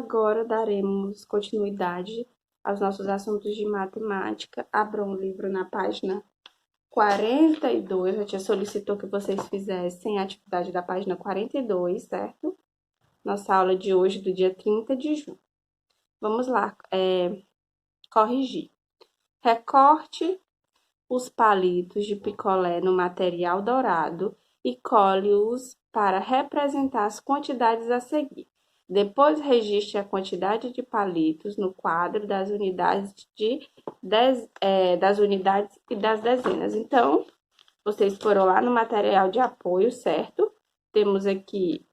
agora daremos continuidade aos nossos assuntos de matemática. Abram o livro na página 42. A tia solicitou que vocês fizessem a atividade da página 42, certo? Nossa aula de hoje, do dia 30 de junho. Vamos lá, corrigir. Recorte os palitos de picolé no material dourado e cole-os para representar as quantidades a seguir. Depois, registre a quantidade de palitos no quadro das unidades das unidades e das dezenas. Então, vocês foram lá no material de apoio, certo? Temos aqui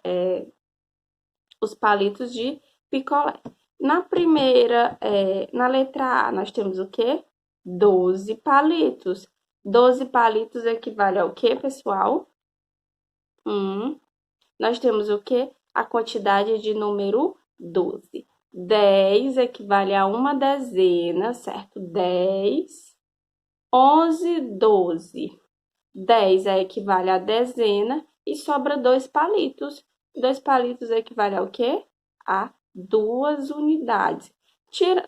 os palitos de picolé. Na primeira, na letra A, nós temos o quê? 12 palitos. 12 palitos equivale ao quê, pessoal? Nós temos o quê? A quantidade de número 12. 10 equivale a uma dezena, certo? 10, 11, 12. 10 equivale a dezena e sobra 2 palitos. 2 palitos equivale ao quê? A 2 unidades.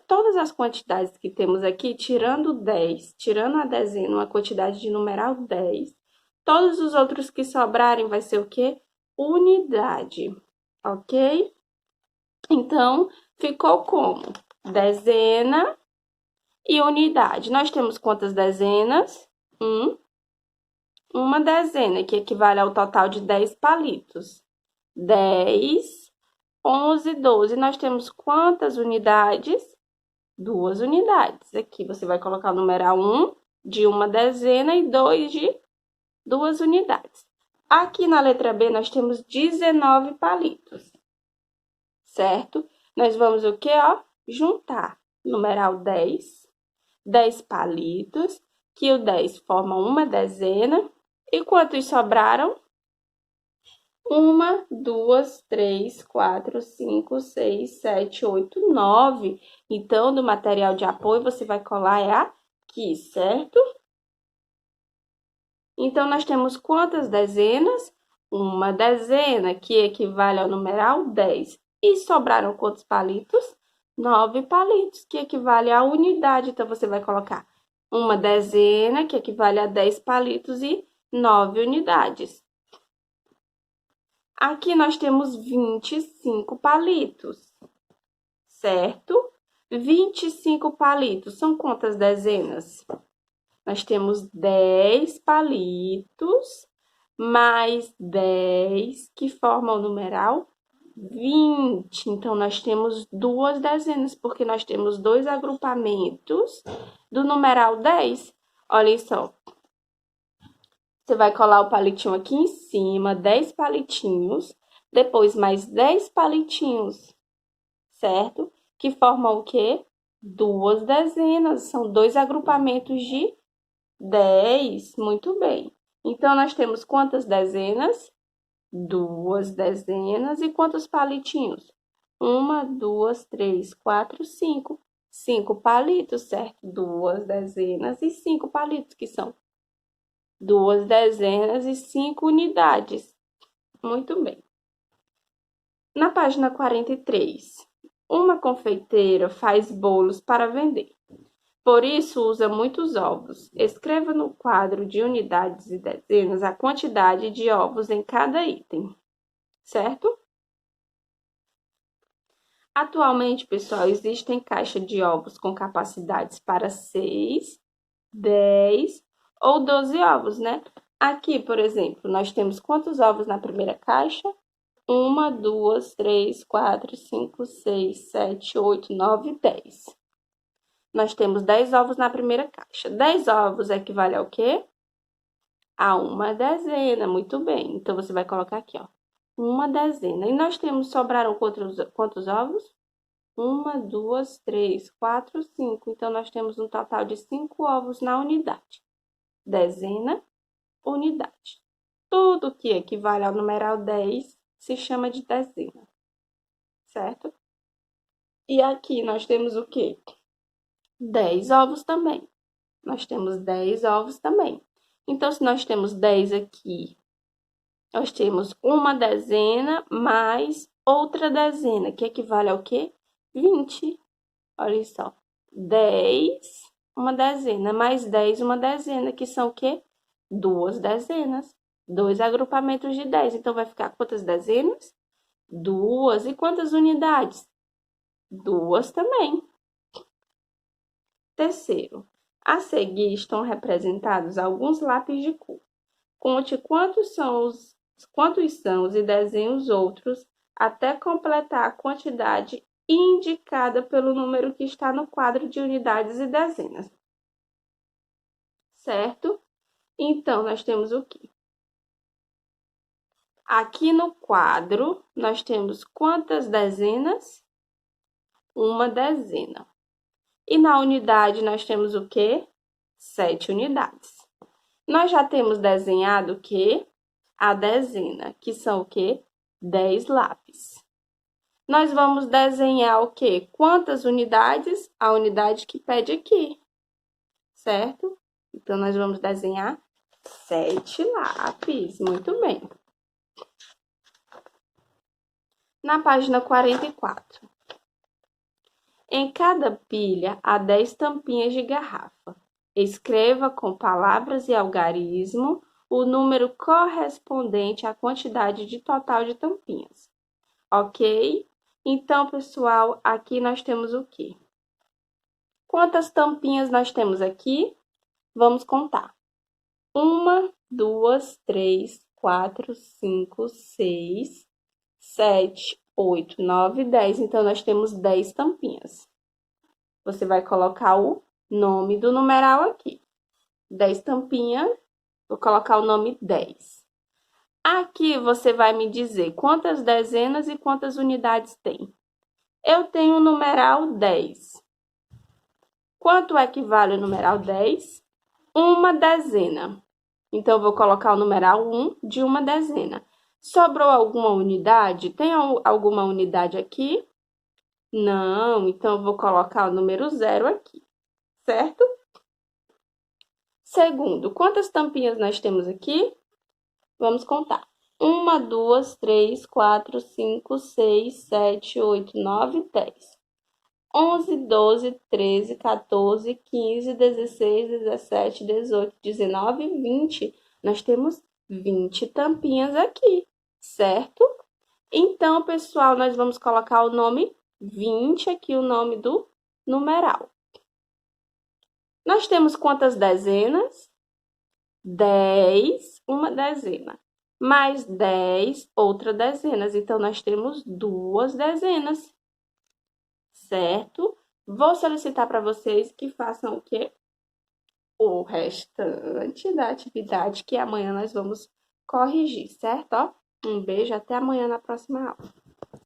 Todas as quantidades que temos aqui, tirando 10, tirando a dezena, uma quantidade de numeral 10, todos os outros que sobrarem vai ser o quê? Unidade, ok? Então, ficou como? Dezena e unidade. Nós temos quantas dezenas? Uma dezena, que equivale ao total de 10 palitos. 10, 11, 12. Nós temos quantas unidades? 2 unidades. Aqui você vai colocar o numeral 1 de uma dezena e 2 de 2 unidades. Aqui na letra B, nós temos 19 palitos, certo? Nós vamos o quê, ó? Juntar numeral 10, 10 palitos, que o 10 forma uma dezena. E quantos sobraram? 1, 2, 3, 4, 5, 6, 7, 8, 9. Então, do material de apoio, você vai colar aqui, certo? Então, nós temos quantas dezenas? Uma dezena, que equivale ao numeral 10. E sobraram quantos palitos? 9 palitos, que equivale à unidade. Então, você vai colocar uma dezena, que equivale a 10 palitos e 9 unidades. Aqui nós temos 25 palitos, certo? 25 palitos são quantas dezenas? Nós temos 10 palitos, mais 10, que formam o numeral 20. Então, nós temos 2 dezenas, porque nós temos 2 agrupamentos do numeral 10. Olha só. Você vai colar o palitinho aqui em cima, 10 palitinhos, depois mais 10 palitinhos, certo? Que formam o quê? 2 dezenas, são 2 agrupamentos de 10, muito bem. Então, nós temos quantas dezenas? 2 dezenas. E quantos palitinhos? 1, 2, 3, 4, 5. 5 palitos, certo? 2 dezenas e 5 palitos, que são 2 dezenas e 5 unidades. Muito bem. Na página 43, uma confeiteira faz bolos para vender. Por isso, usa muitos ovos. Escreva no quadro de unidades e dezenas a quantidade de ovos em cada item, certo? Atualmente, pessoal, existem caixas de ovos com capacidades para 6, 10 ou 12 ovos, né? Aqui, por exemplo, nós temos quantos ovos na primeira caixa? 1, 2, 3, 4, 5, 6, 7, 8, 9, 10. Nós temos 10 ovos na primeira caixa. 10 ovos equivale ao quê? A uma dezena, muito bem. Então, você vai colocar aqui, ó, uma dezena. E nós sobraram quantos ovos? 1, 2, 3, 4, 5. Então, nós temos um total de 5 ovos na unidade. Dezena, unidade. Tudo que equivale ao numeral 10 se chama de dezena, certo? E aqui nós temos o quê? 10 ovos também. Nós temos 10 ovos também. Então, se nós temos 10 aqui, nós temos uma dezena mais outra dezena, que equivale ao quê? 20. Olha só. 10, uma dezena, mais 10, uma dezena, que são o quê? 2 dezenas. 2 agrupamentos de 10. Então, vai ficar quantas dezenas? 2. E quantas unidades? 2 também. Terceiro, a seguir estão representados alguns lápis de cor. Conte quantos são os e desenhe os outros até completar a quantidade indicada pelo número que está no quadro de unidades e dezenas. Certo? Então, nós temos o quê? Aqui no quadro, nós temos quantas dezenas? Uma dezena. E na unidade, nós temos o quê? 7 unidades. Nós já temos desenhado o quê? A dezena, que são o quê? 10 lápis. Nós vamos desenhar o quê? Quantas unidades? A unidade que pede aqui, certo? Então, nós vamos desenhar 7 lápis. Muito bem. Na página 44. Em cada pilha há 10 tampinhas de garrafa. Escreva com palavras e algarismo o número correspondente à quantidade de total de tampinhas. Ok? Então, pessoal, aqui nós temos o quê? Quantas tampinhas nós temos aqui? Vamos contar. 1, 2, 3, 4, 5, 6, 7, 8, 9, 10. Então, nós temos 10 tampinhas. Você vai colocar o nome do numeral aqui. 10 tampinhas, vou colocar o nome 10. Aqui você vai me dizer quantas dezenas e quantas unidades tem. Eu tenho o numeral 10. Quanto equivale o numeral 10? Uma dezena. Então, eu vou colocar o numeral 1 de uma dezena. Sobrou alguma unidade? Tem alguma unidade aqui? Não, então eu vou colocar o número 0 aqui, certo? Segundo, quantas tampinhas nós temos aqui? Vamos contar. 1, 2, 3, 4, 5, 6, 7, 8, 9, 10. 11, 12, 13, 14, 15, 16, 17, 18, 19, 20. Nós temos 20 tampinhas aqui, certo? Então, pessoal, nós vamos colocar o nome 20 aqui, o nome do numeral. Nós temos quantas dezenas? 10, uma dezena. Mais 10, outra dezenas. Então, nós temos 2 dezenas. Certo? Vou solicitar para vocês que façam o quê? O restante da atividade que amanhã nós vamos corrigir, certo? Ó, um beijo, até amanhã na próxima aula.